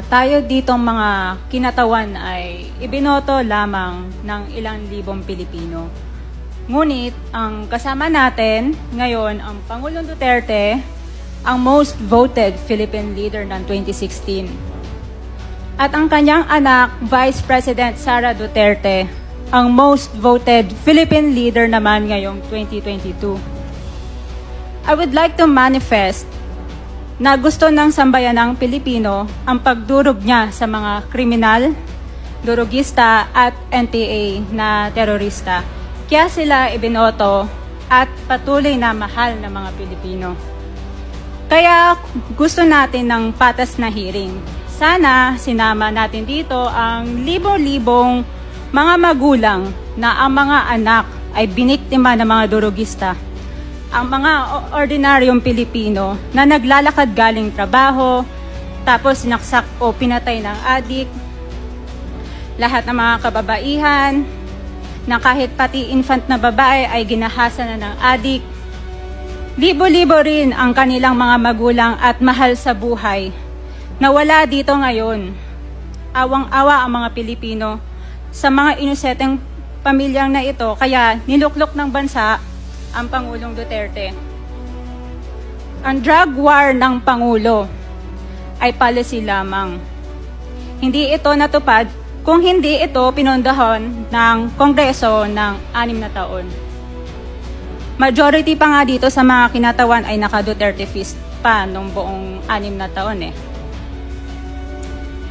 Tayo ditong mga kinatawan ay ibinoto lamang ng ilang libong Pilipino. Ngunit ang kasama natin ngayon ang Pangulong Duterte, ang most voted Philippine leader ng 2016. At ang kanyang anak, Vice President Sara Duterte, ang most voted Philippine leader naman ngayong 2022. I would like to manifest na gusto ng sambayanang Pilipino ang pagdurog niya sa mga kriminal, durugista at NPA na terorista. Kaya sila ibinoto at patuloy na mahal ng mga Pilipino. Kaya gusto natin ng patas na hearing. Sana sinama natin dito ang libo-libong mga magulang na ang mga anak ay biniktima ng mga durugista. Ang mga ordinaryong Pilipino na naglalakad galing trabaho, tapos sinaksak o pinatay ng adik, lahat ng mga kababaihan, na kahit pati infant na babae ay ginahasa na ng adik. Libo-libo rin ang kanilang mga magulang at mahal sa buhay na wala dito ngayon. Awang-awa ang mga Pilipino sa mga inosenteng pamilyang na ito, kaya niluklok ng bansa ang Pangulong Duterte. Ang drug war ng Pangulo ay policy lamang. Hindi ito natupad kung hindi ito pinondohan ng Kongreso ng 6 na taon. Majority pa nga dito sa mga kinatawan ay naka-Duterte fist pa nung buong 6 na taon eh.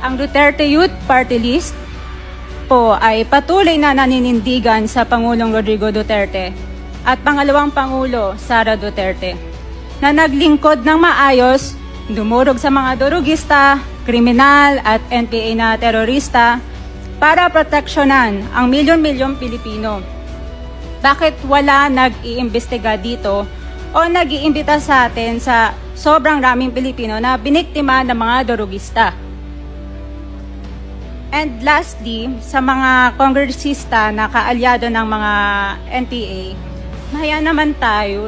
Ang Duterte Youth Party List po ay patuloy na naninindigan sa Pangulong Rodrigo Duterte at pangalawang Pangulo, Sara Duterte, na naglingkod ng maayos, dumurog sa mga durugista, kriminal at NPA na terorista para proteksyonan ang milyon-milyong Pilipino. Bakit wala nag-iimbestiga dito o nag-iimbita sa atin sa sobrang raming Pilipino na biniktima ng mga durugista? And lastly, sa mga kongresista na kaalyado ng mga NPA, mahaya naman tayo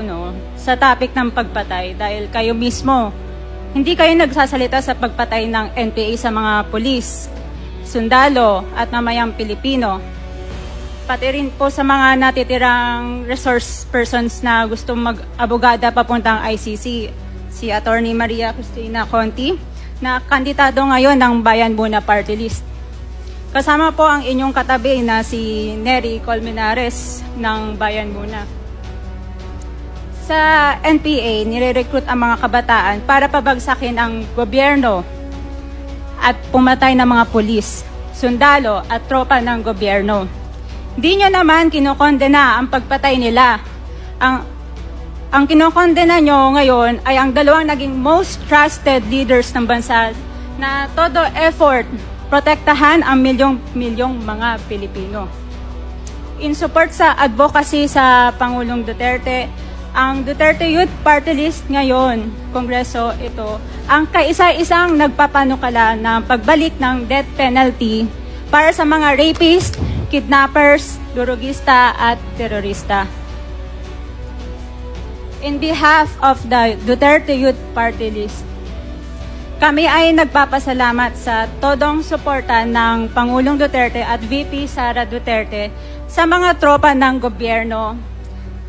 sa topic ng pagpatay dahil kayo mismo, hindi kayo nagsasalita sa pagpatay ng NPA sa mga pulis, sundalo at mamayang Pilipino. Pati rin po sa mga natitirang resource persons na gusto mag-abogada papuntang ICC, si Attorney Maria Cristina Conti, na kandidato ngayon ng Bayan Muna Party List. Kasama po ang inyong katabi na si Nery Colmenares ng Bayan Muna. Sa NPA, nire-recruit ang mga kabataan para pabagsakin ang gobyerno at pumatay ng mga pulis, sundalo at tropa ng gobyerno. Di nyo naman kinokondena ang pagpatay nila. Ang kinokondena nyo ngayon ay ang dalawang naging most trusted leaders ng bansa na todo effort protektahan ang milyong-milyong mga Pilipino. In support sa advocacy sa Pangulong Duterte, ang Duterte Youth Party List ngayon, Kongreso ito, ang kaisa-isang nagpapanukala ng pagbalik ng death penalty para sa mga rapist, kidnappers, durugista at terorista. In behalf of the Duterte Youth Party List, kami ay nagpapasalamat sa todong suporta ng Pangulong Duterte at VP Sara Duterte sa mga tropa ng gobyerno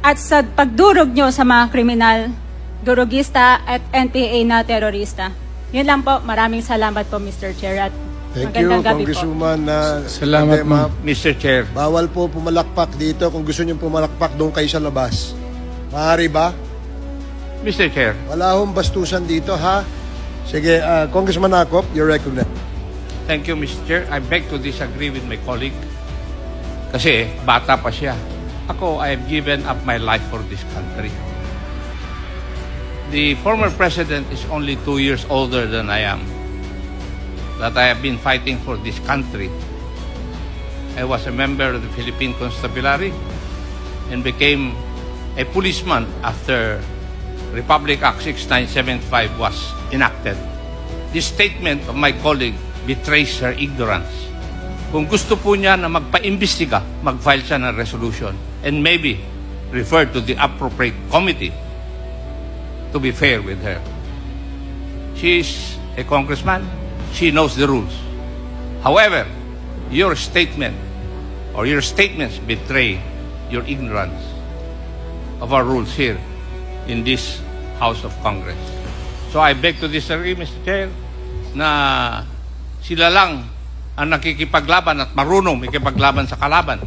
at sa pagdurog nyo sa mga kriminal, durugista at NPA na terorista. Yun lang po. Maraming salamat po, Mr. Chair. At Thank you, Congresswoman. Salamat, ma'am. Mr. Chair. Bawal po pumalakpak dito. Kung gusto niyo pumalakpak, doon kayo sa labas. Maaari ba? Mr. Chair. Wala hong bastusan dito, ha? Sige, Congressman Acop, you're recognized. Thank you, Mr. Chair. I beg to disagree with my colleague. Kasi bata pa siya. Ako, I have given up my life for this country. The former president is only 2 years older than I am. That I have been fighting for this country. I was a member of the Philippine Constabulary and became a policeman after Republic Act 6975 was enacted. This statement of my colleague betrays her ignorance. Kung gusto po niya na magpa-imbestiga, mag-file siya ng resolution and maybe refer to the appropriate committee to be fair with her. She is a congressman. she knows the rules. However, your statement or your statements betray your ignorance of our rules here in this House of Congress. So I beg to disagree, Mr. Chair, na sila lang ang nakikipaglaban at marunong makipaglaban sa kalaban.